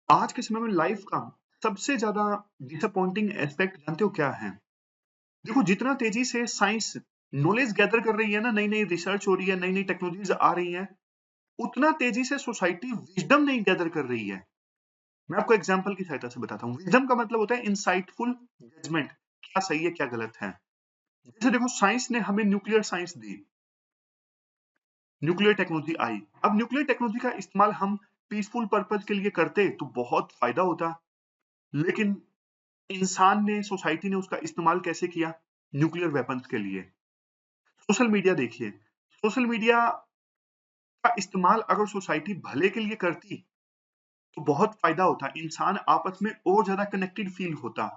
आज के समय में लाइफ का सबसे ज़्यादा डिसअपॉइंटिंग एस्पेक्ट जानते हो क्या है? देखो जितना तेज़ी से साइंस नॉलेज गैदर कर रही है ना, नई-नई रिसर्च हो रही है, नई-नई टेक्नोलॉजीज़ आ रही हैं, उतना तेज़ी से सोसाइटी विज़डम नहीं गैदर कर रही है। मैं आपको एग्ज़ाम्पल की सहायता से बताता हूँ। विज़डम का मतलब होता है इनसाइटफुल जजमेंट, क्या सही है, क्या गलत है। जैसे देखो साइंस ने हमें न्यूक्लियर साइंस दी, न्यूक्लियर टेक्नोलॉजी आई। अब न्यूक्लियर टेक्नोलॉजी का इस्तेमाल हम पीसफुल पर्पज़ के लिए करते तो बहुत फ़ायदा होता। लेकिन इंसान ने, सोसाइटी ने उसका इस्तेमाल कैसे किया? न्यूक्लियर वेपन्स के लिए। सोशल मीडिया देखिए, सोशल मीडिया का इस्तेमाल अगर सोसाइटी भले के लिए करती, तो बहुत फ़ायदा होता। इंसान आपस में और ज़्यादा कनेक्टेड फ़ील होता।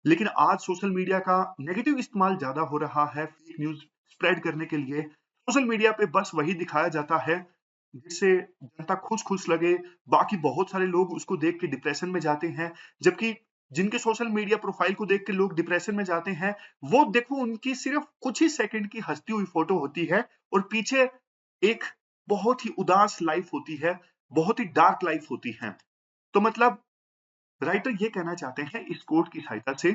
लेकिन आज सोशल मीडिया का नेगेटिव इस्तेमाल ज़्यादा हो रहा है फेक न्यूज़ स्प्रेड करने के लिए। सोशल मीडिया पे बस वही दिखाया जाता है, जिससे जनता खुश-खुश लगे। बाकी बहुत सारे लोग उसको देख के डिप्रेशन में जाते हैं, जबकि जिनके सोशल मीडिया प्रोफ़ाइल को देख के लोग डिप्रेशन में जाते हैं, वो देखो उनकी सिर्फ़ कुछ ही सेकंड की हँसती हुई फ़ोटो होती है और पीछे एक बहुत ही उदास लाइफ़ होती है, बहुत ही डार्क लाइफ़ होती है। तो मतलब राइटर ये कहना चाहते हैं इस कोट की सहायता से,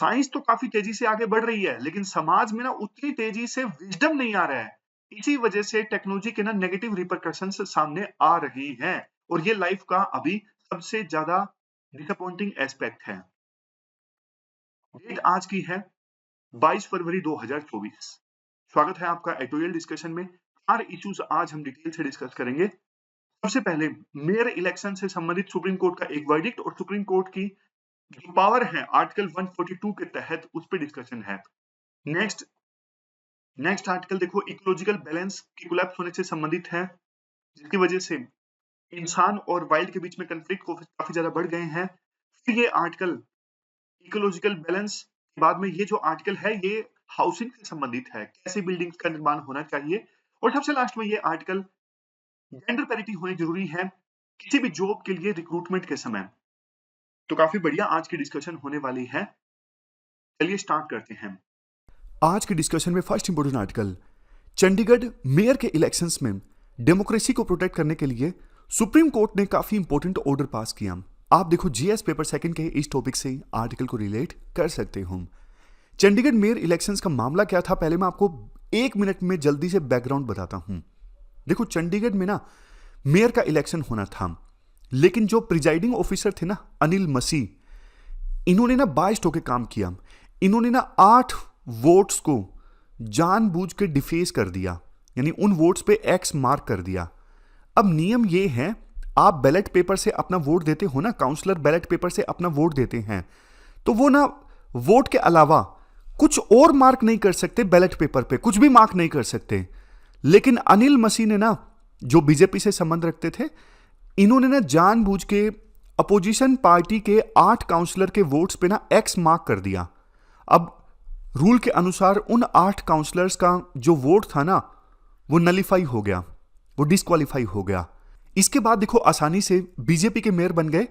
साइंस तो काफ़ी तेज़ी से आगे बढ़ रही है, लेकिन समाज में ना उतनी तेज़ी से विज़डम नहीं आ रहा है। इसी वजह से टेक्नोलॉजी के ना नेगेटिव रिपरकशंस सामने आ रही हैं और ये लाइफ़ का अभी सबसे ज़्यादा डिसअपॉइंटिंग एस्पेक्ट है। डेट आज की है 22 फरवरी 2024। स्वागत है आपका एडिटोरियल डिस्कशन में। 4 इश्यूज़ आज हम डिटेल से डिस्कस करेंगे। सबसे पहले मेयर इलेक्शन से संबंधित सुप्रीम कोर्ट का एक वर्डिक्ट और सुप्रीम कोर्ट की जो पावर है आर्टिकल 142 के तहत उस पे डिस्कशन है। नेक्स्ट नेक्स्ट आर्टिकल देखो इकोलॉजिकल बैलेंस की कोलैप्स होने से संबंधित है, जिसकी वजह से इंसान और वाइल्ड के बीच में कॉन्फ्लिक्ट काफी ज्यादा बढ़ गए हैं। फिर ये आर्टिकल इकोलॉजिकल बैलेंस के बाद में ये जो आर्टिकल है ये हाउसिंग से संबंधित है, कैसे बिल्डिंग्स का निर्माण होना चाहिए। और सबसे लास्ट में ये आर्टिकल जेंडर पैरिटी होनी जरूरी है किसी भी जॉब के लिए रिक्रूटमेंट के समय। तो काफी बढ़िया आज की डिस्कशन होने वाली है। चलिए स्टार्ट करते हैं। आज के डिस्कशन में first important article, Chandigarh mayor के इलेक्शंस में डेमोक्रेसी को प्रोटेक्ट करने के लिए सुप्रीम कोर्ट ने काफी इंपॉर्टेंट ऑर्डर पास किया। आप देखो जीएस पेपर सेकंड के इस टॉपिक से आर्टिकल को रिलेट कर सकते हो। चंडीगढ़ मेयर इलेक्शंस का मामला क्या था, पहले मैं आपको 1 मिनट में जल्दी से बैकग्राउंड बताता हूं। देखो चंडीगढ़ में ना मेयर का इलेक्शन होना था, लेकिन जो प्रिजाइडिंग ऑफिसर थे ना अनिल मसीह, इन्होंने ना बाइस्ड होकर काम किया। इन्होंने ना 8 वोट्स को जानबूझ के डिफेस कर दिया, यानी उन वोट्स पे एक्स मार्क कर दिया। अब नियम ये है, आप बैलेट पेपर से अपना वोट देते हो ना, काउंसलर बैलेट पेपर से अपना वोट देते हैं, तो वो ना वोट के अलावा कुछ और मार्क नहीं कर सकते, बैलेट पेपर पे कुछ भी मार्क नहीं कर सकते। लेकिन अनिल मसीह ने ना, जो बीजेपी से संबंध रखते थे, इन्होंने ना जानबूझ के अपोजिशन पार्टी के 8 काउंसलर के वोट्स पे ना एक्स मार्क कर दिया। अब रूल के अनुसार उन 8 काउंसलर्स का जो वोट था ना, वो नलीफाई हो गया, वो डिस्क्वालीफाई हो गया। इसके बाद देखो आसानी से बीजेपी के मेयर बन गए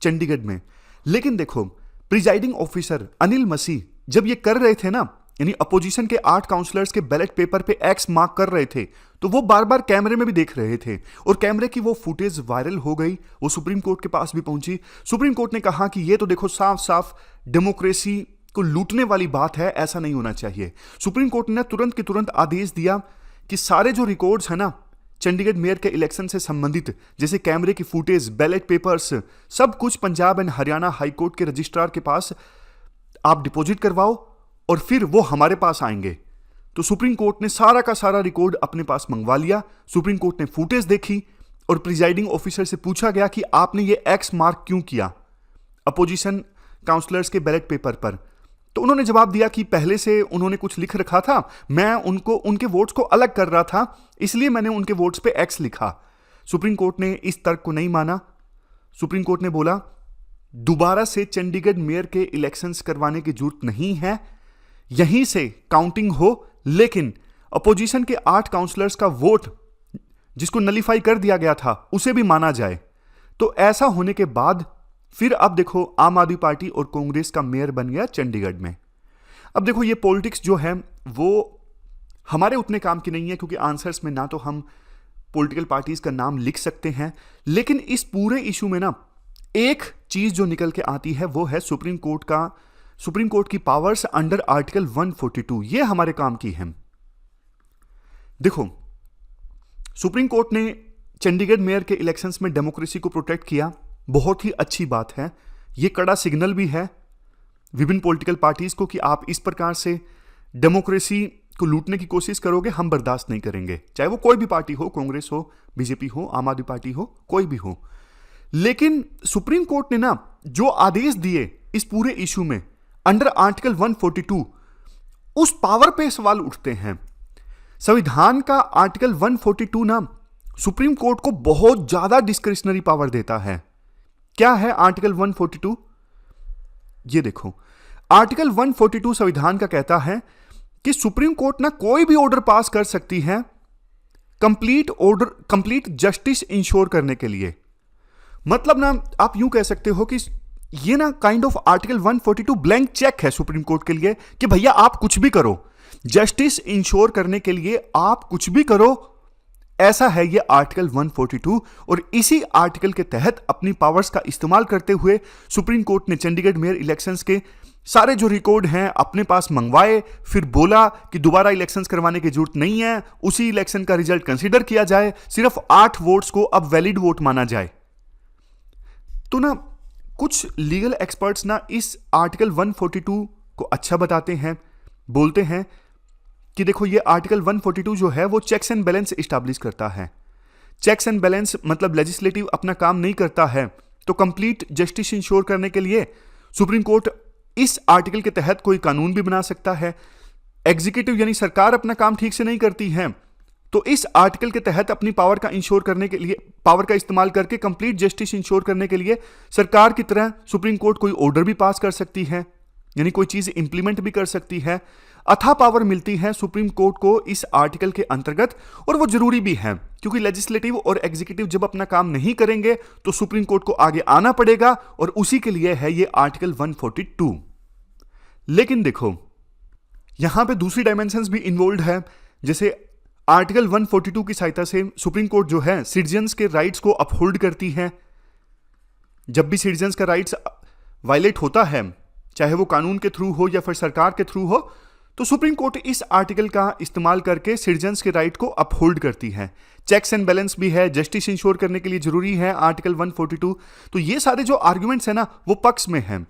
चंडीगढ़ में। लेकिन देखो प्रिजाइडिंग ऑफिसर अनिल मसीह जब ये कर रहे थे ना, यानी अपोजिशन के 8 काउंसलर्स के बैलेट पेपर पे एक्स मार्क कर रहे थे, तो वो बार बार कैमरे में भी देख रहे थे और कैमरे की वो फुटेज वायरल हो गई, वो सुप्रीम कोर्ट के पास भी पहुंची। सुप्रीम कोर्ट ने कहा कि ये तो देखो साफ साफ डेमोक्रेसी को लूटने वाली बात है, ऐसा नहीं होना चाहिए। सुप्रीम कोर्ट ने तुरंत के तुरंत आदेश दिया कि सारे जो रिकॉर्ड्स है ना चंडीगढ़ मेयर के इलेक्शन से संबंधित, जैसे कैमरे की फुटेज, बैलेट पेपर्स, सब कुछ पंजाब एंड हरियाणा हाईकोर्ट के रजिस्ट्रार के पास आप डिपॉजिट करवाओ और फिर वो हमारे पास आएंगे। तो सुप्रीम कोर्ट ने सारा का सारा रिकॉर्ड अपने पास मंगवा लिया। सुप्रीम कोर्ट ने फुटेज देखी और प्रिजाइडिंग ऑफिसर से पूछा गया कि आपने ये एक्स मार्क क्यों किया अपोजिशन काउंसलर्स के बैलेट पेपर पर। तो उन्होंने जवाब दिया कि पहले से उन्होंने कुछ लिख रखा था, मैं उनको उनके वोट्स को अलग कर रहा था, इसलिए मैंने उनके वोट्स पे एक्स लिखा। सुप्रीम कोर्ट ने इस तर्क को नहीं माना। सुप्रीम कोर्ट ने बोला दोबारा से चंडीगढ़ मेयर के इलेक्शंस करवाने की जरूरत नहीं है, यहीं से काउंटिंग हो, लेकिन अपोजिशन के 8 काउंसलर्स का वोट जिसको नलीफाई कर दिया गया था उसे भी माना जाए। तो ऐसा होने के बाद फिर अब देखो आम आदमी पार्टी और कांग्रेस का मेयर बन गया चंडीगढ़ में। अब देखो ये पॉलिटिक्स जो है वो हमारे उतने काम की नहीं है, क्योंकि आंसर्स में ना तो हम पॉलिटिकल पार्टीज का नाम लिख सकते हैं, लेकिन इस पूरे इशू में ना एक चीज जो निकल के आती है वो है सुप्रीम कोर्ट की पावर्स अंडर आर्टिकल 142, ये हमारे काम की है। देखो, सुप्रीम कोर्ट ने चंडीगढ़ मेयर के इलेक्शंस में डेमोक्रेसी को प्रोटेक्ट किया, बहुत ही अच्छी बात है। यह कड़ा सिग्नल भी है विभिन्न पॉलिटिकल पार्टीज को कि आप इस प्रकार से डेमोक्रेसी को लूटने की कोशिश करोगे, हम बर्दाश्त नहीं करेंगे, चाहे वो कोई भी पार्टी हो, कांग्रेस हो, बीजेपी हो, आम आदमी पार्टी हो, कोई भी हो। लेकिन सुप्रीम कोर्ट ने ना जो आदेश दिए इस पूरे इशू में अंडर आर्टिकल 142, उस पावर पे सवाल उठते हैं। संविधान का आर्टिकल 142 ना सुप्रीम कोर्ट को बहुत ज्यादा डिस्क्रिशनरी पावर देता है। क्या है आर्टिकल 142? ये देखो, आर्टिकल 142 संविधान का कहता है कि सुप्रीम कोर्ट ना कोई भी ऑर्डर पास कर सकती है कंप्लीट जस्टिस इंश्योर करने के लिए। मतलब ना आप यूं कह सकते हो कि ये ना kind of article 142 blank cheque है सुप्रीम कोर्ट के लिए कि भैया आप कुछ भी करो, जस्टिस इंश्योर करने के लिए आप कुछ भी करो, ऐसा है ये आर्टिकल 142। और इसी आर्टिकल के तहत अपनी पावर्स का इस्तेमाल करते हुए सुप्रीम कोर्ट ने चंडीगढ़ मेयर इलेक्शंस के सारे जो रिकॉर्ड हैं अपने पास मंगवाए, फिर बोला कि दोबारा इलेक्शंस करवाने की जरूरत नहीं है, उसी इलेक्शन का रिजल्ट कंसीडर किया जाए, सिर्फ 8 वोट्स को अब वैलिड वोट माना जाए। तो ना कुछ लीगल एक्सपर्ट्स ना इस आर्टिकल 142 को अच्छा बताते हैं, बोलते हैं कि देखो ये आर्टिकल 142 जो है वो चेक्स एंड बैलेंस इस्टेब्लिश करता है। चेक्स एंड बैलेंस मतलब लेजिस्लेटिव अपना काम नहीं करता है, तो कंप्लीट जस्टिस इंश्योर करने के लिए सुप्रीम कोर्ट इस आर्टिकल के तहत कोई कानून भी बना सकता है। एग्जीक्यूटिव यानी सरकार अपना काम ठीक से नहीं करती है, तो इस आर्टिकल के तहत अपनी पावर का इंश्योर करने के लिए, पावर का इस्तेमाल करके कंप्लीट जस्टिस इंश्योर करने के लिए सरकार की तरह सुप्रीम कोर्ट कोई ऑर्डर भी पास कर सकती है, यानी कोई चीज इंप्लीमेंट भी कर सकती है। अथाह पावर मिलती है सुप्रीम कोर्ट को इस आर्टिकल के अंतर्गत, और वो जरूरी भी है क्योंकि लेजिस्लेटिव और एग्जीक्यूटिव जब अपना काम नहीं करेंगे तो सुप्रीम कोर्ट को आगे आना पड़ेगा, और उसी के लिए है ये आर्टिकल 142। लेकिन देखो यहां पे दूसरी डायमेंशंस भी इन्वॉल्व है, जैसे आर्टिकल 142 की सहायता से सुप्रीम कोर्ट जो है सिटीजन्स के राइट्स को अपहोल्ड करती है। जब भी सिटीजन्स का राइट्स वायलेट होता है, चाहे वो कानून के थ्रू हो या फिर सरकार के थ्रू हो, तो सुप्रीम कोर्ट इस आर्टिकल का इस्तेमाल करके सिटीजन्स के राइट को अपहोल्ड करती है। चेक्स एंड बैलेंस भी है, जस्टिस इंश्योर करने के लिए जरूरी है आर्टिकल 142। तो ये सारे जो आर्ग्यूमेंट्स है ना वो पक्ष में हैं।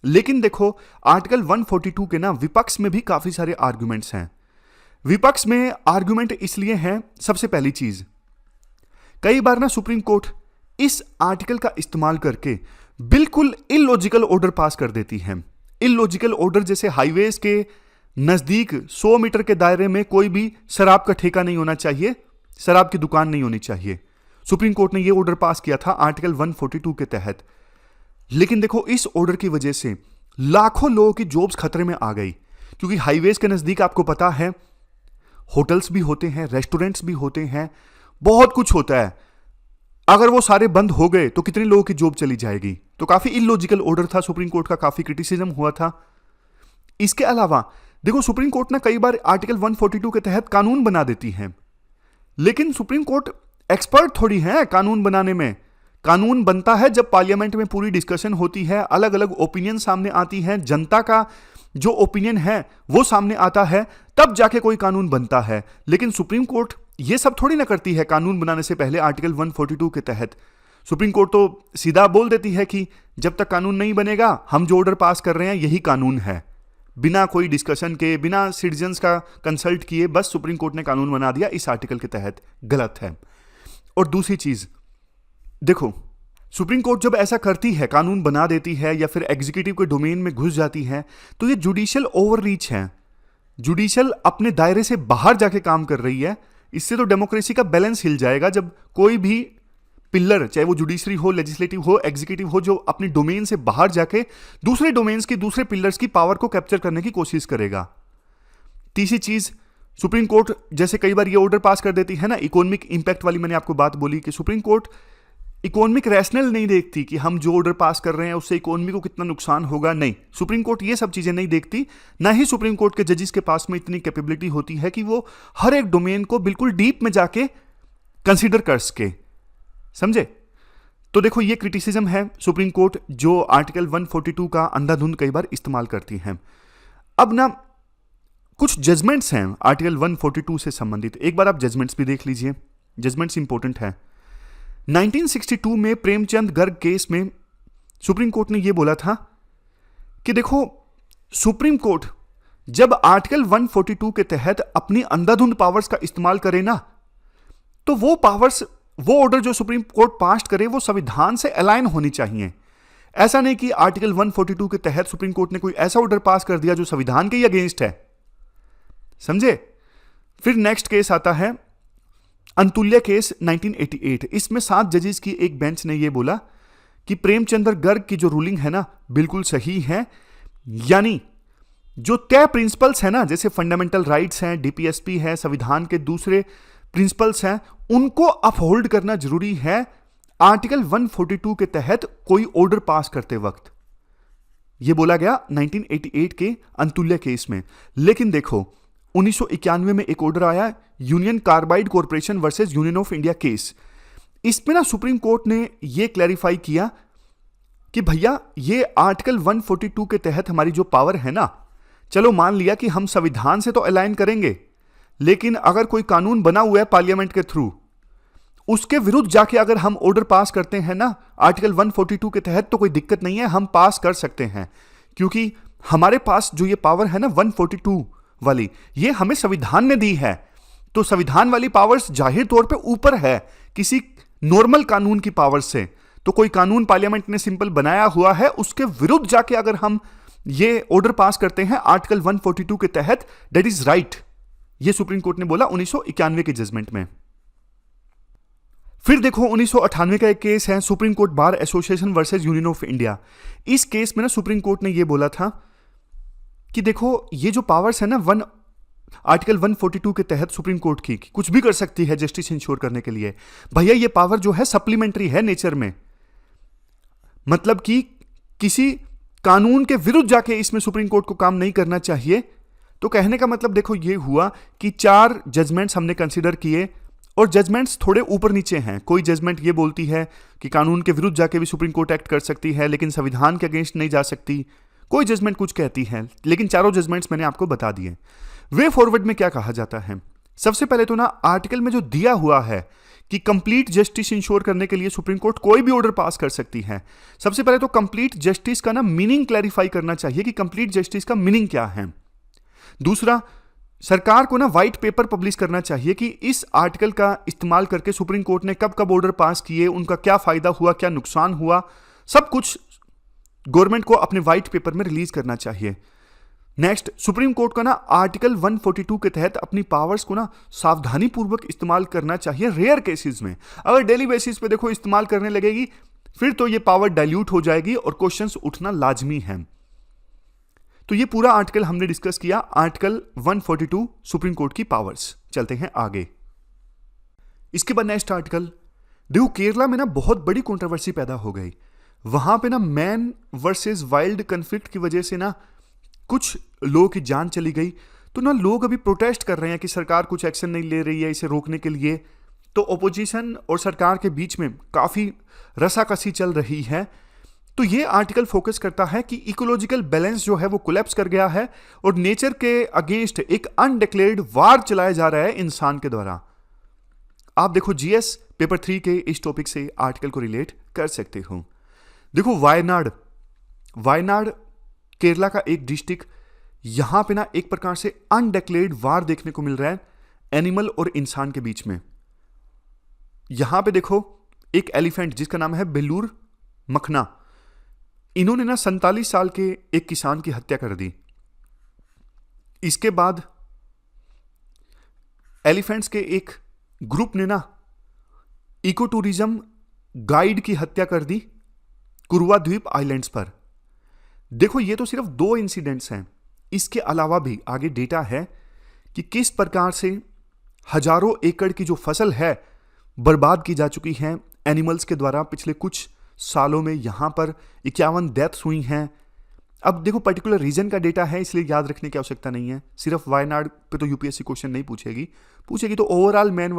लेकिन देखो आर्टिकल 142 के ना विपक्ष में भी काफी सारे आर्ग्यूमेंट्स हैं। विपक्ष में आर्ग्यूमेंट इसलिए हैं, सबसे पहली चीज, कई बार ना सुप्रीम कोर्ट इस आर्टिकल का इस्तेमाल करके बिल्कुल इलॉजिकल ऑर्डर पास कर देती है। इलॉजिकल ऑर्डर जैसे हाईवेज के नजदीक 100 मीटर के दायरे में कोई भी शराब का ठेका नहीं होना चाहिए, शराब की दुकान नहीं होनी चाहिए। सुप्रीम कोर्ट ने यह ऑर्डर पास किया था आर्टिकल 142 के तहत। लेकिन देखो इस ऑर्डर की वजह से लाखों लोगों की जॉब्स खतरे में आ गई, क्योंकि हाईवेज के नजदीक आपको पता है होटल्स भी होते हैं, रेस्टोरेंट्स भी होते हैं, बहुत कुछ होता है। अगर वो सारे बंद हो गए तो कितने लोगों की जॉब चली जाएगी। तो काफी इलॉजिकल ऑर्डर था, सुप्रीम कोर्ट का काफी क्रिटिसिज्म हुआ था। इसके अलावा देखो सुप्रीम कोर्ट ना कई बार आर्टिकल 142 के तहत कानून बना देती है, लेकिन सुप्रीम कोर्ट एक्सपर्ट थोड़ी है कानून बनाने में। कानून बनता है जब पार्लियामेंट में पूरी डिस्कशन होती है, अलग अलग ओपिनियन सामने आती हैं, जनता का जो ओपिनियन है वो सामने आता है, तब जाके कोई कानून बनता है। लेकिन सुप्रीम कोर्ट ये सब थोड़ी ना करती है कानून बनाने से पहले आर्टिकल 142 के तहत। सुप्रीम कोर्ट तो सीधा बोल देती है कि जब तक कानून नहीं बनेगा हम जो ऑर्डर पास कर रहे हैं यही कानून है, बिना कोई डिस्कशन के, बिना सिटीजन्स का कंसल्ट किए बस सुप्रीम कोर्ट ने कानून बना दिया इस आर्टिकल के तहत। गलत है। और दूसरी चीज देखो, सुप्रीम कोर्ट जब ऐसा करती है, कानून बना देती है या फिर एग्जीक्यूटिव के डोमेन में घुस जाती है, तो ये जुडिशियल ओवररीच है। जुडिशियल अपने दायरे से बाहर जाके काम कर रही है। इससे तो डेमोक्रेसी का बैलेंस हिल जाएगा जब कोई भी पिलर, चाहे वो जुडिशरी हो, लेजिस्लेटिव हो, एग्जीक्यूटिव हो, जो अपनी डोमेन से बाहर जाके दूसरे डोमेन्स की, दूसरे पिलर्स की पावर को कैप्चर करने की कोशिश करेगा। तीसरी चीज, सुप्रीम कोर्ट जैसे कई बार ये ऑर्डर पास कर देती है ना, इकोनॉमिक इंपैक्ट वाली मैंने आपको बात बोली कि सुप्रीम कोर्ट इकोनॉमिक रैशनल नहीं देखती कि हम जो ऑर्डर पास कर रहे हैं उससे इकोनॉमी को कितना नुकसान होगा। नहीं, सुप्रीम कोर्ट ये सब चीजें नहीं देखती। ना ही सुप्रीम कोर्ट के जजेस के पास में इतनी कैपेबिलिटी होती है कि वो हर एक डोमेन को बिल्कुल डीप में जाके कंसीडर कर सके। समझे? तो देखो ये क्रिटिसिज्म है सुप्रीम कोर्ट जो आर्टिकल 142 का अंधाधुंध कई बार इस्तेमाल करती है। अब ना कुछ जजमेंट्स हैं आर्टिकल 142 से संबंधित, एक बार आप जजमेंट्स भी देख लीजिए, जजमेंट्स इंपॉर्टेंट है। 1962 में प्रेमचंद गर्ग केस में सुप्रीम कोर्ट ने यह बोला था कि देखो सुप्रीम कोर्ट जब आर्टिकल 142 के तहत अपनी अंधाधुंध पावर्स का इस्तेमाल करे ना, तो वो पावर्स, वो ऑर्डर जो सुप्रीम कोर्ट पास करे वो संविधान से अलाइन होनी चाहिए। ऐसा नहीं कि आर्टिकल 142 के तहत सुप्रीम कोर्ट ने कोई ऐसा ऑर्डर पास कर दिया जो संविधान के ही अगेंस्ट है, समझे। फिर नेक्स्ट केस आता है अंतुल्य केस 1988। इसमें 7 जजेस की एक बेंच ने यह बोला कि प्रेमचंद्र गर्ग की जो रूलिंग है ना बिल्कुल सही है, यानी जो तय प्रिंसिपल्स है ना, जैसे फंडामेंटल राइट्स हैं, डीपीएसपी है, संविधान के दूसरे प्रिंसिपल्स हैं, उनको अपहोल्ड करना जरूरी है आर्टिकल 142 के तहत कोई ऑर्डर पास करते वक्त। यह बोला गया 1988 के अंतुल्य केस में। लेकिन देखो 1991 में एक ऑर्डर आया union carbide corporation versus union of India case. इसमें ना सुप्रीम कोर्ट ने यह क्लैरिफाई किया कि भैया ये आर्टिकल 142 के तहत हमारी जो पावर है ना, चलो मान लिया कि हम संविधान से तो अलाइन करेंगे, लेकिन अगर कोई कानून बना हुआ है पार्लियामेंट के थ्रू, उसके विरुद्ध जाके अगर हम ऑर्डर पास करते हैं ना आर्टिकल 142 के तहत, तो कोई दिक्कत नहीं है, हम पास कर सकते हैं, क्योंकि हमारे पास जो ये पावर है ना 142 वाली, ये हमें संविधान ने दी है। तो संविधान वाली पावर्स जाहिर तौर पे ऊपर है किसी नॉर्मल कानून की पावर से। तो कोई कानून पार्लियामेंट ने सिंपल बनाया हुआ है, उसके विरुद्ध जाके अगर हम ये ऑर्डर पास करते हैं आर्टिकल 142 के तहत, दैट इज राइट। ये सुप्रीम कोर्ट ने बोला 1991 के जजमेंट में। फिर देखो 1998 का एक केस है supreme court bar association versus union of India. इस केस में ना सुप्रीम कोर्ट ने यह बोला था कि देखो ये जो पावर्स है ना आर्टिकल 142 के तहत सुप्रीम कोर्ट की कुछ भी कर सकती है जस्टिस इंश्योर करने के लिए, भैया ये पावर जो है सप्लीमेंट्री है नेचर में, मतलब कि किसी कानून के विरुद्ध जाके इसमें सुप्रीम कोर्ट को काम नहीं करना चाहिए। तो कहने का मतलब देखो ये हुआ कि 4 जजमेंट्स हमने कंसीडर किए और जजमेंट्स थोड़े ऊपर नीचे हैं। कोई जजमेंट ये बोलती है कि कानून के विरुद्ध जाके भी सुप्रीम कोर्ट एक्ट कर सकती है लेकिन संविधान के अगेंस्ट नहीं जा सकती, कोई जजमेंट कुछ कहती है, लेकिन चारों जजमेंट्स मैंने आपको बता दिए। वे फॉरवर्ड में क्या कहा जाता है, सबसे पहले तो ना आर्टिकल में जो दिया हुआ है कि कंप्लीट जस्टिस इंश्योर करने के लिए सुप्रीम कोर्ट कोई भी ऑर्डर पास कर सकती है। सबसे पहले तो कंप्लीट जस्टिस का ना मीनिंग क्लैरिफाई करना चाहिए कि कंप्लीट जस्टिस का मीनिंग क्या है। दूसरा, सरकार को ना व्हाइट पेपर पब्लिश करना चाहिए कि इस आर्टिकल का इस्तेमाल करके सुप्रीम कोर्ट ने कब कब ऑर्डर पास किए, उनका क्या फायदा हुआ, क्या नुकसान हुआ, सब कुछ गवर्नमेंट को अपने व्हाइट पेपर में रिलीज करना चाहिए। नेक्स्ट, सुप्रीम कोर्ट का ना आर्टिकल 142 के तहत अपनी पावर्स को ना सावधानी पूर्वक इस्तेमाल करना चाहिए रेयर केसेस में। अगर डेली बेसिस पे देखो इस्तेमाल करने लगेगी फिर तो ये पावर डाइल्यूट हो जाएगी और क्वेश्चंस उठना लाजमी है। तो ये पूरा आर्टिकल हमने डिस्कस किया, आर्टिकल 142 सुप्रीम कोर्ट की पावर्स। चलते हैं आगे। इसके बाद नेक्स्ट आर्टिकल, देखो केरला में ना बहुत बड़ी कंट्रोवर्सी पैदा हो गई। वहां पे ना मैन वर्सेस वाइल्ड कन्फ्लिक्ट की वजह से ना कुछ लोगों की जान चली गई। तो ना लोग अभी प्रोटेस्ट कर रहे हैं कि सरकार कुछ एक्शन नहीं ले रही है इसे रोकने के लिए। तो ओपोजिशन और सरकार के बीच में काफी रसाकसी चल रही है। तो ये आर्टिकल फोकस करता है कि इकोलॉजिकल बैलेंस जो है वो कोलैप्स कर गया है और नेचर के अगेंस्ट एक अनडिक्लेयर्ड वार चलाया जा रहा है इंसान के द्वारा। आप देखो जीएस पेपर 3 के इस टॉपिक से आर्टिकल को रिलेट कर सकते हो। देखो वायनाड केरला का एक डिस्ट्रिक्ट, यहां पे ना एक प्रकार से अनडिक्लेयर्ड वार देखने को मिल रहा है एनिमल और इंसान के बीच में। यहां पे देखो एक एलिफेंट जिसका नाम है बेलूर मखना, इन्होंने ना 47 साल के एक किसान की हत्या कर दी। इसके बाद एलिफेंट्स के एक ग्रुप ने ना इको टूरिज्म गाइड की हत्या कर दी कुरुआ द्वीप आइलैंड्स पर। देखो ये तो सिर्फ 2 इंसिडेंट्स हैं, इसके अलावा भी आगे डेटा है कि किस प्रकार से हजारों एकड़ की जो फसल है बर्बाद की जा चुकी है एनिमल्स के द्वारा। पिछले कुछ सालों में यहां पर 51 डेथ्स हुई हैं। अब देखो पर्टिकुलर रीजन का डेटा है इसलिए याद रखने की आवश्यकता नहीं है, सिर्फ वायनाड पे तो यूपीएससी क्वेश्चन नहीं पूछेगी तो ओवरऑल मैन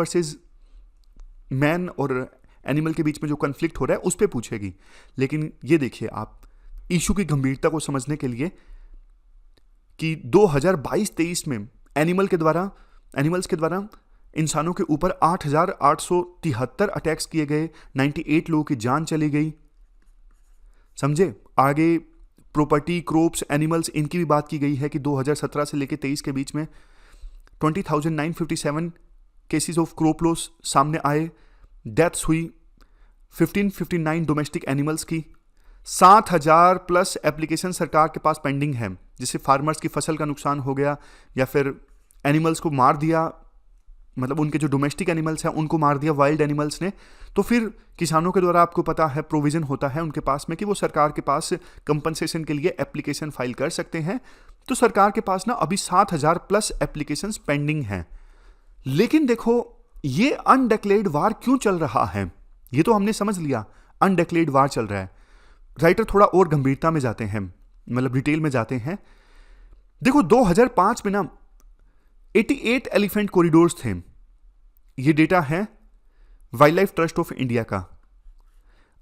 और एनिमल के बीच में जो कन्फ्लिक्ट हो रहा है उस पर पूछेगी। लेकिन ये देखिए आप इशू की गंभीरता को समझने के लिए कि 2022-23 में एनिमल्स के द्वारा इंसानों के ऊपर 8,873 अटैक्स किए गए, 98 लोगों की जान चली गई। समझे? आगे प्रॉपर्टी, क्रॉप्स, एनिमल्स, इनकी भी बात की गई है कि 2017 से लेकर 23 के बीच में 20,957 केसेस ऑफ क्रॉप लॉस सामने आए। डेथ्स हुई 1559 डोमेस्टिक एनिमल्स की। 7,000 प्लस एप्लीकेशन सरकार के पास पेंडिंग है, जिससे फार्मर्स की फसल का नुकसान हो गया या फिर एनिमल्स को मार दिया, मतलब उनके जो डोमेस्टिक एनिमल्स हैं उनको मार दिया वाइल्ड एनिमल्स ने। तो फिर किसानों के द्वारा आपको पता है प्रोविजन होता है उनके पास में कि वो सरकार के पास कंपनसेशन के लिए एप्लीकेशन फाइल कर सकते हैं। तो सरकार के पास ना अभी 7,000 प्लस एप्लीकेशंस पेंडिंग हैं। लेकिन देखो ये अनडिक्लेयर्ड वार क्यों चल रहा है, ये तो हमने समझ लिया अनडिक्लेयर्ड वार चल रहा है। राइटर थोड़ा और गंभीरता में जाते हैं, मतलब डिटेल में जाते हैं। देखो 2005 में ना 88 एलिफेंट कॉरिडोर्स थे। ये डेटा है wild life trust of India का।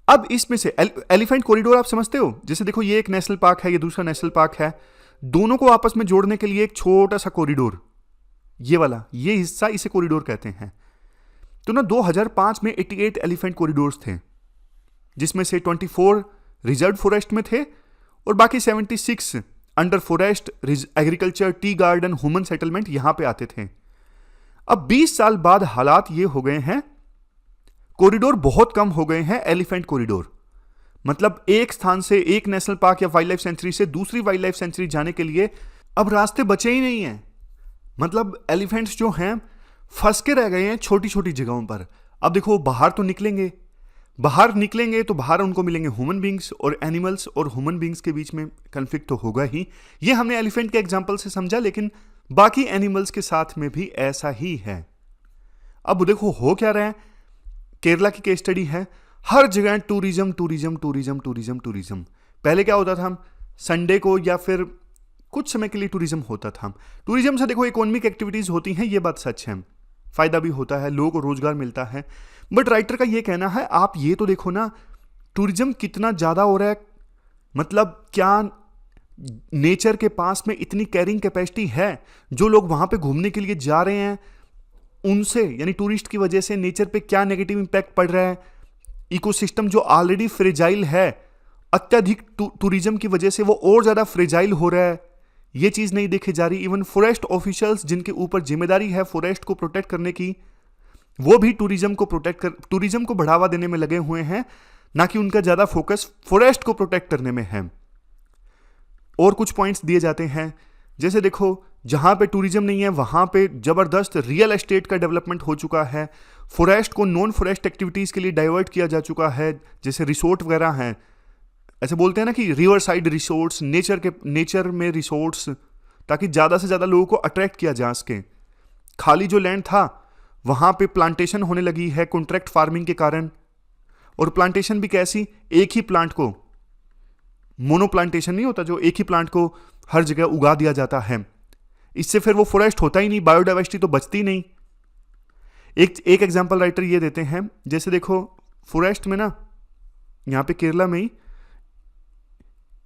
अब इसमें से एलिफेंट कॉरिडोर आप समझते हो, जैसे देखो ये एक नेशनल पार्क है, ये दूसरा नेशनल पार्क है, दोनों को आपस में जोड़ने के लिए एक छोटा सा कॉरिडोर, ये वाला ये हिस्सा, इसे कॉरिडोर कहते हैं। तो ना 2005 में 88 एलिफेंट कॉरिडोर्स थे, जिसमें से 24 रिजर्व फॉरेस्ट में थे और बाकी 76 under forest, agriculture, tea garden, human settlement यहां पे आते थे। अब 20 साल बाद हालात ये हो गए हैं, कॉरिडोर बहुत कम हो गए हैं एलिफेंट कॉरिडोर। मतलब एक स्थान से, एक नेशनल पार्क या वाइल्ड लाइफ सेंचुरी से दूसरी वाइल्ड लाइफ सेंचुरी जाने के लिए अब रास्ते बचे ही नहीं हैं। मतलब एलिफेंट्स जो हैं फंस के रह गए हैं छोटी छोटी जगहों पर। अब देखो बाहर तो निकलेंगे, तो बाहर उनको मिलेंगे ह्यूमन बींग्स, और एनिमल्स और ह्यूमन बींग्स के बीच में कन्फ्लिक्ट तो होगा ही। ये हमने एलिफेंट के एग्जांपल से समझा, लेकिन बाकी एनिमल्स के साथ में भी ऐसा ही है। अब देखो हो क्या रहा है, केरला की केस स्टडी है, हर जगह tourism tourism tourism tourism tourism. पहले क्या होता था, संडे को या फिर कुछ समय के लिए टूरिज्म होता था। टूरिज्म से देखो इकोनॉमिक एक्टिविटीज होती हैं, ये बात सच है, फायदा भी होता है, लोगों को रोजगार मिलता है। बट राइटर का ये कहना है आप ये तो देखो ना टूरिज्म कितना ज्यादा हो रहा है, मतलब क्या नेचर के पास में इतनी कैरिंग कैपेसिटी है, जो लोग वहां पे घूमने के लिए जा रहे हैं उनसे, यानी टूरिस्ट की वजह से नेचर पे क्या नेगेटिव इंपैक्ट पड़ रहा है। इकोसिस्टम जो ऑलरेडी फ्रेजाइल है, अत्यधिक टूरिज्म की वजह से वो और ज्यादा फ्रेजाइल हो रहा है, ये चीज नहीं देखी जा रही। इवन फॉरेस्ट ऑफिशियल्स जिनके ऊपर जिम्मेदारी है फॉरेस्ट को प्रोटेक्ट करने की, वो भी टूरिज्म को बढ़ावा देने में लगे हुए हैं, ना कि उनका ज्यादा फोकस फॉरेस्ट को प्रोटेक्ट करने में है। और कुछ पॉइंट्स दिए जाते हैं, जैसे देखो जहां पे टूरिज्म नहीं है वहां पे जबरदस्त रियल एस्टेट का डेवलपमेंट हो चुका है, फॉरेस्ट को नॉन फॉरेस्ट एक्टिविटीज के लिए डाइवर्ट किया जा चुका है, जैसे रिसोर्ट वगैरह हैं, ऐसे बोलते हैं ना कि रिवर साइड रिसोर्ट्स, नेचर में रिसोर्ट्स, ताकि ज्यादा से ज्यादा लोगों को अट्रैक्ट किया जा सके। खाली जो लैंड था वहां पे प्लांटेशन होने लगी है कॉन्ट्रैक्ट फार्मिंग के कारण, और प्लांटेशन भी कैसी, एक ही प्लांट को, मोनो प्लांटेशन नहीं होता जो एक ही प्लांट को हर जगह उगा दिया जाता है, इससे फिर वो फॉरेस्ट होता ही नहीं, बायोडाइवर्सिटी तो बचती नहीं। एक एग्जांपल राइटर ये देते हैं, जैसे देखो फॉरेस्ट में ना, यहां पे केरला में ही,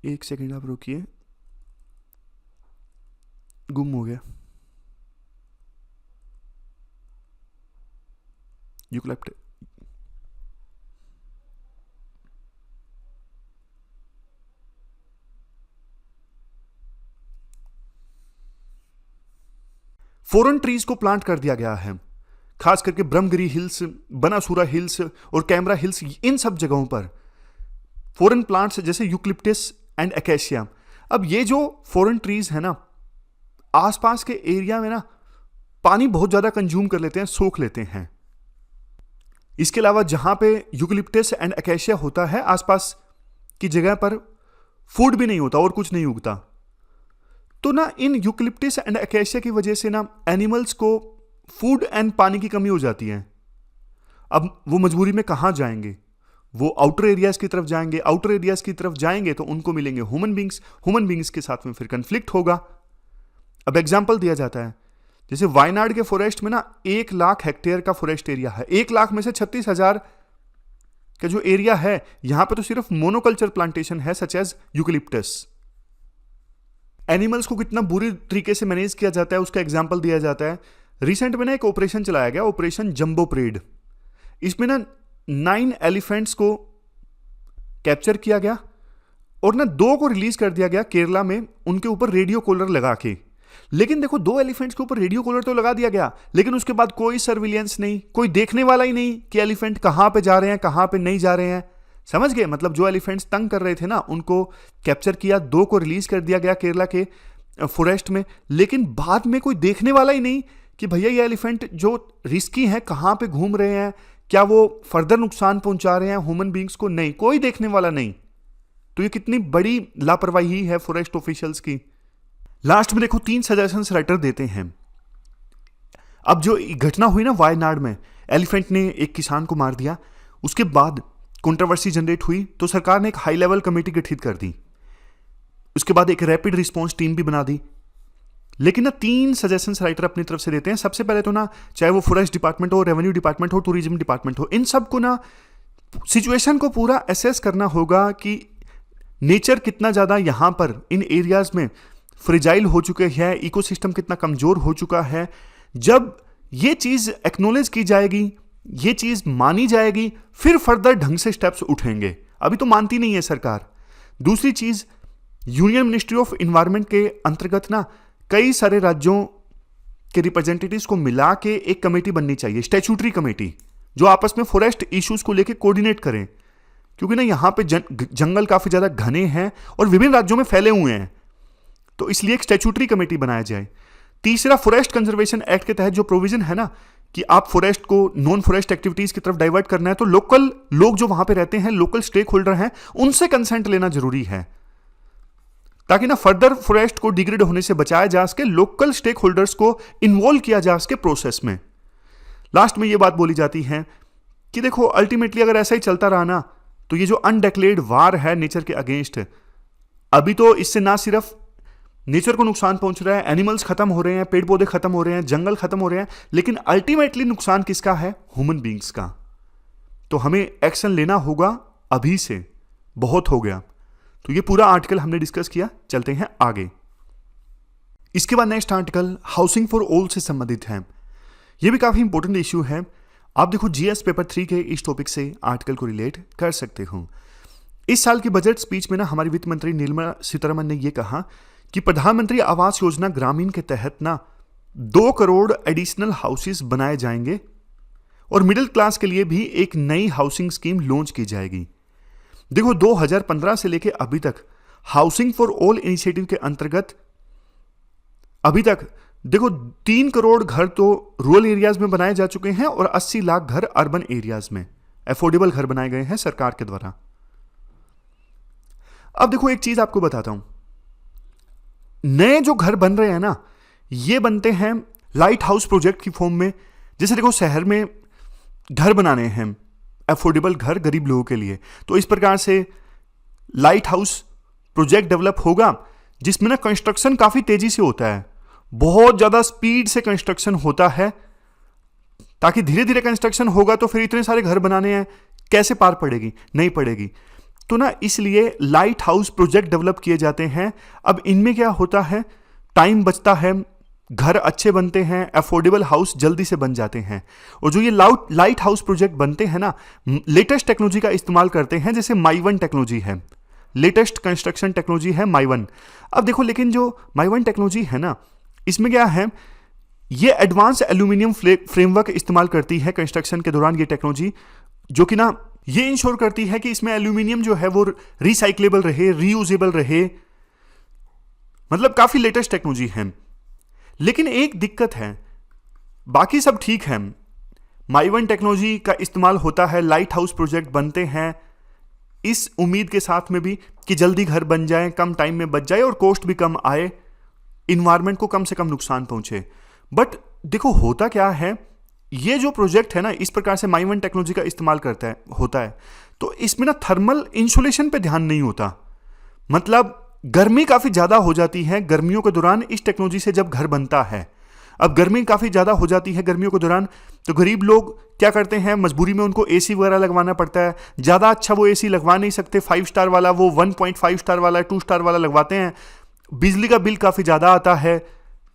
एक सेकंड आप रुकिए, गुम हो गया, यूकलिप्टस, फॉरेन ट्रीज को प्लांट कर दिया गया है, खास करके ब्रह्मगिरी हिल्स, बनासुरा हिल्स और कैमरा हिल्स, इन सब जगहों पर फॉरेन प्लांट्स जैसे यूकलिप्टस एंड एकेशिया। अब ये जो फॉरेन ट्रीज है ना, आसपास के एरिया में ना पानी बहुत ज्यादा कंज्यूम कर लेते हैं, सोख लेते हैं। इसके अलावा जहां पे यूकलिप्टस एंड एकेशिया होता है, आसपास की जगह पर फूड भी नहीं होता और कुछ नहीं उगता। तो ना इन यूकलिप्टस एंड एकेशिया की वजह से ना एनिमल्स को फूड एंड पानी की कमी हो जाती है। अब वो मजबूरी में कहां जाएंगे, वो आउटर एरियाज की तरफ जाएंगे। आउटर एरियाज की तरफ जाएंगे तो उनको मिलेंगे ह्यूमन बींग्स के साथ में फिर कंफ्लिक्ट होगा। अब एग्जाम्पल दिया जाता है, जैसे वायनाड के फॉरेस्ट में ना 1 लाख हेक्टेयर का फॉरेस्ट एरिया है, 1 लाख में से 36,000 का जो एरिया है, यहां पे तो सिर्फ मोनोकल्चर प्लांटेशन है सच एज यूकलिप्टस। एनिमल्स को कितना बुरी तरीके से मैनेज किया जाता है उसका एग्जाम्पल दिया जाता है। रिसेंट में ना एक ऑपरेशन चलाया गया, ऑपरेशन जंबो परेड। इसमें ना 9 एलिफेंट्स को कैप्चर किया गया और ना 2 को रिलीज कर दिया गया केरला में, उनके ऊपर रेडियो कॉलर लगा के। लेकिन देखो 2 एलिफेंट्स के ऊपर रेडियो कॉलर तो लगा दिया गया, लेकिन उसके बाद कोई सर्विलियंस नहीं, कोई देखने वाला ही नहीं कि एलिफेंट कहां पे जा रहे हैं, कहां पे नहीं जा रहे हैं। समझ गए? मतलब जो एलिफेंट्स तंग कर रहे थे ना, उनको कैप्चर किया, 2 को रिलीज कर दिया गया केरला के फॉरेस्ट में, लेकिन बाद में कोई देखने वाला ही नहीं कि भैया ये एलिफेंट जो रिस्की हैं कहां पे घूम रहे हैं, क्या वो फर्दर नुकसान पहुंचा रहे हैं ह्यूमन बींग्स को, नहीं, कोई देखने वाला नहीं। तो ये कितनी बड़ी लापरवाही है फॉरेस्ट ऑफिशियल्स की। लास्ट में देखो 3 सजेशंस राइटर देते हैं। अब जो घटना हुई ना वायनाड में, एलिफेंट ने एक किसान को मार दिया, उसके बाद कंट्रोवर्सी जनरेट हुई, तो सरकार ने एक हाई लेवल कमेटी गठित कर दी, उसके बाद एक रैपिड रिस्पॉन्स टीम भी बना दी। लेकिन ना 3 सजेशंस राइटर अपनी तरफ से देते हैं। सबसे पहले तो ना, चाहे वो फॉरेस्ट डिपार्टमेंट हो, रेवेन्यू डिपार्टमेंट हो, टूरिज्म डिपार्टमेंट हो, इन सबको ना सिचुएशन को पूरा असेस करना होगा कि नेचर कितना ज़्यादा यहाँ पर इन एरियाज में फ्रेजाइल हो चुके हैं, इकोसिस्टम कितना कमज़ोर हो चुका है। जब ये चीज़ एक्नॉलेज की जाएगी, ये चीज़ मानी जाएगी, फिर फर्दर ढंग से स्टेप्स उठेंगे। अभी तो मानती नहीं है सरकार। दूसरी चीज़, यूनियन मिनिस्ट्री ऑफ इन्वायरमेंट के अंतर्गत ना कई सारे राज्यों के रिप्रेजेंटेटिव्स को मिला के एक कमेटी बननी चाहिए, स्टैट्यूटरी कमेटी, जो आपस में फॉरेस्ट इश्यूज को लेके कोऑर्डिनेट करें, क्योंकि ना यहाँ पे जंगल काफ़ी ज़्यादा घने हैं और विभिन्न राज्यों में फैले हुए हैं, तो इसलिए एक स्टैट्यूटरी कमेटी बनाया जाए। तीसरा, फॉरेस्ट कंजर्वेशन एक्ट के तहत जो प्रोविजन है ना कि आप फॉरेस्ट को नॉन फॉरेस्ट एक्टिविटीज की तरफ डाइवर्ट करना है, तो लोकल लोग जो वहां पे रहते हैं, लोकल स्टेक होल्डर हैं, उनसे कंसेंट लेना जरूरी है, ताकि ना फर्दर फॉरेस्ट को डिग्रेड होने से बचाया जा सके, लोकल स्टेक होल्डर्स को इन्वॉल्व किया जा सके प्रोसेस में। लास्ट में ये बात बोली जाती है कि देखो अल्टीमेटली अगर ऐसा ही चलता रहा ना, तो ये जो अनडिक्लेयर्ड वार है नेचर के अगेंस्ट, अभी तो इससे ना सिर्फ नेचर को नुकसान पहुंच रहा है, एनिमल्स खत्म हो रहे हैं, पेड़ पौधे खत्म हो रहे हैं, जंगल खत्म हो रहे हैं, लेकिन अल्टीमेटली नुकसान किसका है? ह्यूमन बींग्स का। तो हमें एक्शन लेना होगा अभी से, बहुत हो गया। तो ये पूरा आर्टिकल हमने डिस्कस किया, चलते हैं आगे। इसके बाद next article housing for all से संबंधित है। ये भी काफी इंपॉर्टेंट इश्यू है। आप देखो जीएस पेपर 3 के इस टॉपिक से आर्टिकल को रिलेट कर सकते हो। इस साल की बजट स्पीच में ना हमारी वित्त मंत्री निर्मला सीतारमण ने यह कहा कि प्रधानमंत्री आवास योजना ग्रामीण के तहत ना 2 करोड़ एडिशनल हाउसेस बनाए जाएंगे और मिडिल क्लास के लिए भी एक नई हाउसिंग स्कीम लॉन्च की जाएगी। देखो 2015 से लेके अभी तक हाउसिंग फॉर ऑल इनिशिएटिव के अंतर्गत अभी तक देखो 3 करोड़ घर तो रूरल एरियाज में बनाए जा चुके हैं और 80 लाख घर अर्बन एरियाज में अफोर्डेबल घर बनाए गए हैं सरकार के द्वारा। अब देखो एक चीज आपको बताता हूं, नए जो घर बन रहे हैं ना, ये बनते हैं लाइट हाउस प्रोजेक्ट की फॉर्म में। जैसे देखो शहर में घर बनाने हैं, अफोर्डेबल घर गरीब लोगों के लिए, तो इस प्रकार से लाइट हाउस प्रोजेक्ट डेवलप होगा, जिसमें ना कंस्ट्रक्शन काफी तेजी से होता है, बहुत ज्यादा स्पीड से कंस्ट्रक्शन होता है, ताकि धीरे धीरे कंस्ट्रक्शन होगा तो फिर इतने सारे घर बनाने हैं, कैसे पार पड़ेगी? नहीं पड़ेगी। तो ना इसलिए लाइट हाउस प्रोजेक्ट डेवलप किए जाते हैं। अब इनमें क्या होता है, टाइम बचता है, घर अच्छे बनते हैं, अफोर्डेबल हाउस जल्दी से बन जाते हैं। और जो ये लाइट हाउस प्रोजेक्ट बनते हैं ना, लेटेस्ट टेक्नोलॉजी का इस्तेमाल करते हैं, जैसे माई-1 टेक्नोलॉजी है, लेटेस्ट कंस्ट्रक्शन टेक्नोलॉजी है माई-1। अब देखो लेकिन जो माई-1 टेक्नोलॉजी है ना, इसमें क्या है, ये एडवांस एल्यूमिनियम फ्रेमवर्क इस्तेमाल करती है कंस्ट्रक्शन के दौरान ये टेक्नोलॉजी, जो कि ना ये इंश्योर करती है कि इसमें एल्यूमिनियम जो है वो रिसाइक्लेबल रहे, रीयूजेबल रहे, मतलब काफी लेटेस्ट टेक्नोलॉजी है। लेकिन एक दिक्कत है, बाकी सब ठीक है, माई-1 टेक्नोलॉजी का इस्तेमाल होता है, लाइट हाउस प्रोजेक्ट बनते हैं इस उम्मीद के साथ में भी कि जल्दी घर बन जाए, कम टाइम में बच जाए और कॉस्ट भी कम आए, इन्वायरमेंट को कम से कम नुकसान पहुंचे। बट देखो होता क्या है, ये जो प्रोजेक्ट है ना, इस प्रकार से माई-1 टेक्नोलॉजी का इस्तेमाल होता है, तो इसमें ना थर्मल इंसुलेशन पे ध्यान नहीं होता। मतलब गर्मी काफी ज्यादा हो जाती है गर्मियों के दौरान इस टेक्नोलॉजी से जब घर बनता है। अब गर्मी काफी ज्यादा हो जाती है गर्मियों के दौरान, तो गरीब लोग क्या करते हैं, मजबूरी में उनको एसी वगैरह लगवाना पड़ता है। ज़्यादा अच्छा वो एसी लगवा नहीं सकते 5 स्टार वाला, वो 1.5 स्टार वाला, 2 स्टार वाला लगवाते हैं। बिजली का बिल काफ़ी ज़्यादा आता है,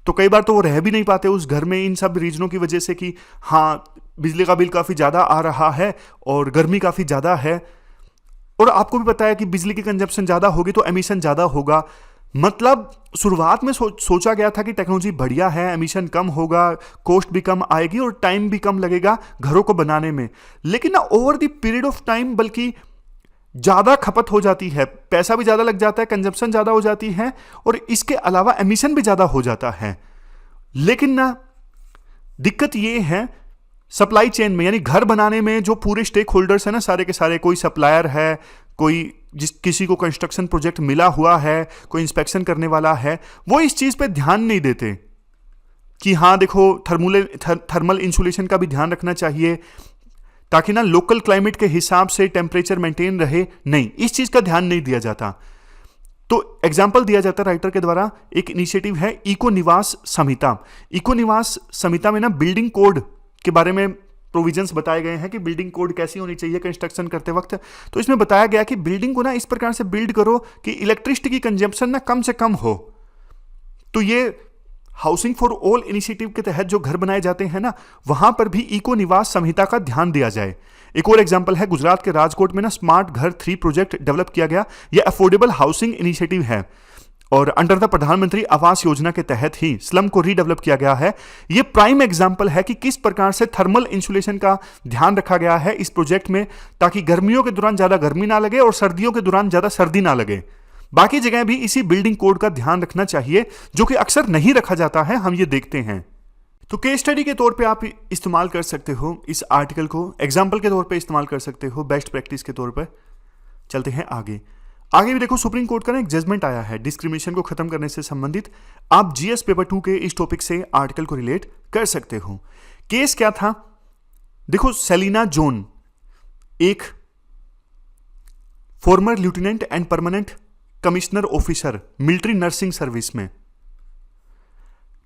तो कई बार तो वो रह भी नहीं पाते उस घर में इन सब रीजनों की वजह से कि हाँ बिजली का बिल काफ़ी ज़्यादा आ रहा है और गर्मी काफ़ी ज़्यादा है। और आपको भी पता है कि बिजली की कंजप्शन ज़्यादा होगी तो एमिशन ज़्यादा होगा। मतलब शुरुआत में सोचा गया था कि टेक्नोलॉजी बढ़िया है, एमिशन कम होगा, कॉस्ट भी कम आएगी और टाइम भी कम लगेगा घरों को बनाने में। लेकिन ना over the period of time बल्कि ज़्यादा खपत हो जाती है, पैसा भी ज़्यादा लग जाता है, कंजप्शन ज़्यादा हो जाती है और इसके अलावा एमिशन भी ज़्यादा हो जाता है। लेकिन ना दिक्कत ये है सप्लाई चेन में, यानी घर बनाने में जो पूरे स्टेक होल्डर्स हैं ना, सारे के सारे, कोई सप्लायर है, कोई किसी को कंस्ट्रक्शन प्रोजेक्ट मिला हुआ है, कोई इंस्पेक्शन करने वाला है, वो इस चीज़ पे ध्यान नहीं देते कि हाँ देखो थर्मल इंसुलेशन का भी ध्यान रखना चाहिए ताकि ना लोकल क्लाइमेट के हिसाब से टेम्परेचर मेंटेन रहे। नहीं, इस चीज़ का ध्यान नहीं दिया जाता। तो एग्जाम्पल दिया जाता है राइटर के द्वारा, एक इनिशिएटिव है इको निवास संहिता। इको निवास संहिता में ना बिल्डिंग कोड के बारे में प्रोविजंस बताए गए हैं कि बिल्डिंग कोड कैसी होनी चाहिए कंस्ट्रक्शन करते वक्त। तो इसमें बताया गया कि बिल्डिंग को ना इस प्रकार से बिल्ड करो कि इलेक्ट्रिसिटी की कंजम्पशन ना कम से कम हो। तो ये हाउसिंग फॉर ऑल इनिशिएटिव के तहत जो घर बनाए जाते हैं ना, वहां पर भी इको निवास संहिता का ध्यान दिया जाए। एक और एग्जांपल है गुजरात के राजकोट में ना स्मार्ट घर 3 प्रोजेक्ट डेवलप किया गया। यह अफोर्डेबल हाउसिंग इनिशिएटिव है और अंडर द प्रधानमंत्री आवास योजना के तहत ही स्लम को रीडेवलप किया गया है। यह प्राइम एग्जांपल है कि किस प्रकार से थर्मल इंसुलेशन का ध्यान रखा गया है इस प्रोजेक्ट में, ताकि गर्मियों के दौरान ज्यादा गर्मी ना लगे और सर्दियों के दौरान ज्यादा सर्दी ना लगे। बाकी जगह भी इसी बिल्डिंग कोड का ध्यान रखना चाहिए, जो कि अक्सर नहीं रखा जाता है, हम ये देखते हैं। तो केस स्टडी के तौर पे आप इस्तेमाल कर सकते हो इस आर्टिकल को, एग्जाम्पल के तौर पे इस्तेमाल कर सकते हो, बेस्ट प्रैक्टिस के तौर पे। चलते हैं आगे। आगे भी देखो सुप्रीम कोर्ट का ना एक जजमेंट आया है डिस्क्रिमिनेशन को खत्म करने से संबंधित। आप जीएस पेपर 2 के इस टॉपिक से आर्टिकल को रिलेट कर सकते हो। केस क्या था, देखो सेलिना जोन एक farmer lieutenant and permanent commissioner officer military nursing service में।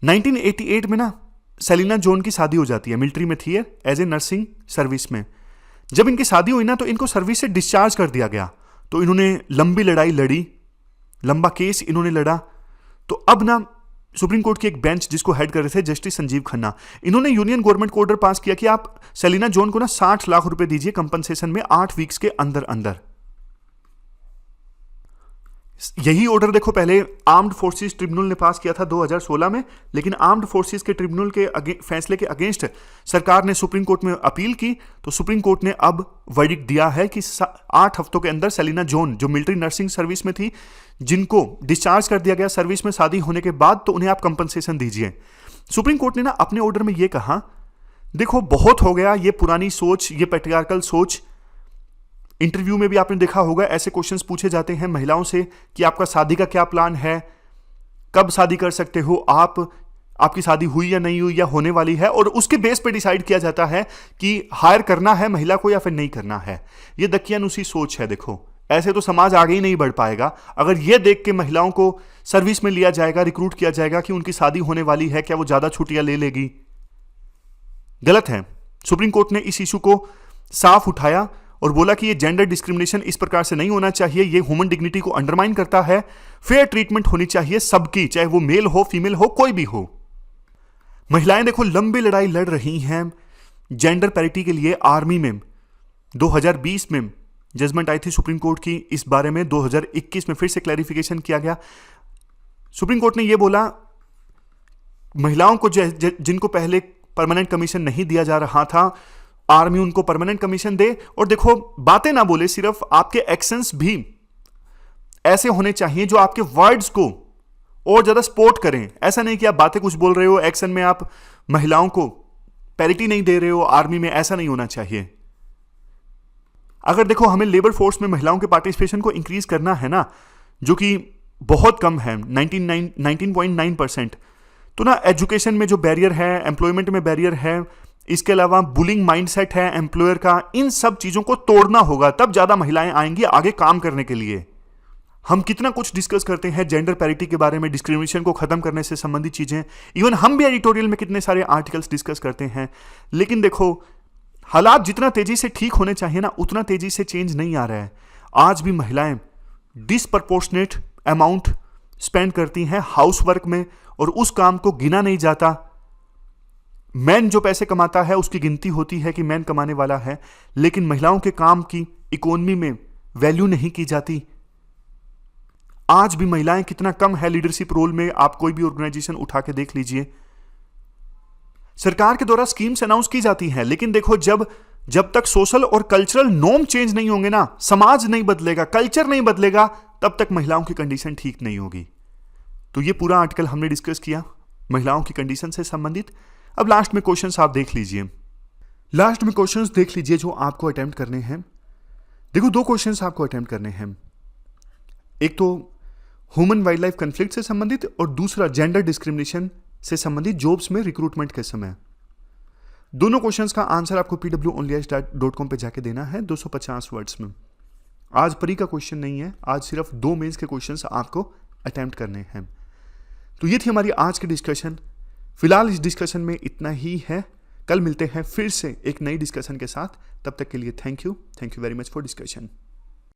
1988 में ना सेलिना जोन की शादी हो जाती है, मिलिट्री में थी एज ए नर्सिंग सर्विस में। जब इनकी शादी हुई ना तो इनको सर्विस से डिस्चार्ज कर दिया गया। तो इन्होंने लंबी लड़ाई लड़ी, लंबा केस इन्होंने लड़ा। तो अब ना सुप्रीम कोर्ट की एक बेंच जिसको हेड कर रहे थे जस्टिस संजीव खन्ना, इन्होंने यूनियन गवर्नमेंट को ऑर्डर पास किया कि आप सेलिना जोन को ना 60 लाख रुपए दीजिए कंपनसेशन में 8 वीक्स के अंदर अंदर। यही ऑर्डर देखो पहले आर्म्ड फोर्सेस ट्रिब्यूनल ने पास किया था 2016 में, लेकिन आर्म्ड फोर्सेस के ट्रिब्यूनल के फैसले के अगेंस्ट सरकार ने सुप्रीम कोर्ट में अपील की। तो सुप्रीम कोर्ट ने अब वर्डिक्ट दिया है कि 8 हफ्तों के अंदर सेलिना जोन जो मिलिट्री नर्सिंग सर्विस में थी, जिनको डिस्चार्ज कर दिया गया सर्विस में शादी होने के बाद, तो उन्हें आप कंपनसेशन दीजिए। सुप्रीम कोर्ट ने ना अपने ऑर्डर में यह कहा, देखो बहुत हो गया ये पुरानी सोच, ये पैट्रियार्कल सोच। इंटरव्यू में भी आपने देखा होगा ऐसे क्वेश्चंस पूछे जाते हैं महिलाओं से कि आपका शादी का क्या प्लान है, कब शादी कर सकते हो आप, आपकी शादी हुई या नहीं हुई या होने वाली है, और उसके बेस पे डिसाइड किया जाता है कि हायर करना है महिला को या फिर नहीं करना है। ये दकियानुसी सोच है। देखो ऐसे तो समाज आगे ही नहीं बढ़ पाएगा अगर ये देख के महिलाओं को सर्विस में लिया जाएगा, रिक्रूट किया जाएगा कि उनकी शादी होने वाली है, क्या वो ज्यादा छुट्टियां ले लेगी। गलत है। सुप्रीम कोर्ट ने इस इशू को साफ उठाया और बोला कि ये जेंडर डिस्क्रिमिनेशन इस प्रकार से नहीं होना चाहिए, ये ह्यूमन डिग्निटी को अंडरमाइन करता है। फेयर ट्रीटमेंट होनी चाहिए सबकी, चाहे वो मेल हो फीमेल हो कोई भी हो। महिलाएं देखो लंबी लड़ाई लड़ रही हैं जेंडर पैरिटी के लिए। आर्मी में 2020 में जजमेंट आई थी सुप्रीम कोर्ट की इस बारे में, 2021 में फिर से क्लैरिफिकेशन किया गया। सुप्रीम कोर्ट ने यह बोला महिलाओं को जिनको पहले परमानेंट कमीशन नहीं दिया जा रहा था, आर्मी उनको परमानेंट कमीशन दे। और देखो बातें ना बोले, सिर्फ आपके एक्शंस भी ऐसे होने चाहिए जो आपके वर्ड्स को और ज्यादा सपोर्ट करें। ऐसा नहीं कि आप बातें कुछ बोल रहे हो, एक्शन में आप महिलाओं को पैरिटी नहीं दे रहे हो आर्मी में, ऐसा नहीं होना चाहिए। अगर देखो हमें लेबर फोर्स में महिलाओं के पार्टिसिपेशन को इंक्रीज करना है ना, जो कि बहुत कम है 19.9%, तो ना एजुकेशन में जो बैरियर है, एम्प्लॉयमेंट में बैरियर है, इसके अलावा बुलिंग माइंडसेट है एम्प्लॉयर का, इन सब चीजों को तोड़ना होगा, तब ज्यादा महिलाएं आएंगी आगे काम करने के लिए। हम कितना कुछ डिस्कस करते हैं जेंडर पैरिटी के बारे में, डिस्क्रिमिनेशन को खत्म करने से संबंधित चीजें, इवन हम भी एडिटोरियल में कितने सारे आर्टिकल्स डिस्कस करते हैं, लेकिन देखो हालात जितना तेजी से ठीक होने चाहिए ना, उतना तेजी से चेंज नहीं आ रहा है। आज भी महिलाएं डिसप्रपोर्शनेट अमाउंट स्पेंड करती हैं हाउस वर्क में, और उस काम को गिना नहीं जाता। मैन जो पैसे कमाता है उसकी गिनती होती है कि मैन कमाने वाला है, लेकिन महिलाओं के काम की इकोनॉमी में वैल्यू नहीं की जाती। आज भी महिलाएं कितना कम है लीडरशिप रोल में, आप कोई भी ऑर्गेनाइजेशन उठा के देख लीजिए। सरकार के द्वारा स्कीम्स अनाउंस की जाती हैं, लेकिन देखो जब तक सोशल और कल्चरल नॉर्म चेंज नहीं होंगे ना, समाज नहीं बदलेगा, कल्चर नहीं बदलेगा, तब तक महिलाओं की कंडीशन ठीक नहीं होगी। तो ये पूरा आर्टिकल हमने डिस्कस किया महिलाओं की कंडीशन से संबंधित। अब लास्ट में क्वेश्चंस आप देख लीजिए, लास्ट में क्वेश्चंस देख लीजिए जो आपको अटेम्प्ट करने हैं। देखो 2 क्वेश्चंस आपको अटेम्प्ट करने हैं, एक तो ह्यूमन वाइल्ड लाइफ कन्फ्लिक्ट से संबंधित और दूसरा जेंडर डिस्क्रिमिनेशन से संबंधित जॉब्स में रिक्रूटमेंट के समय। दोनों क्वेश्चंस का आंसर आपको pwonlyis.com पे जाके देना है 250 वर्ड्स में। आज परी का क्वेश्चन नहीं है, आज सिर्फ 2 मेंस के क्वेश्चंस आपको अटेम्प्ट करने हैं। तो ये थी हमारी आज की डिस्कशन। फिलहाल इस डिस्कशन में इतना ही है, कल मिलते हैं फिर से एक नई डिस्कशन के साथ। तब तक के लिए thank you very much for discussion.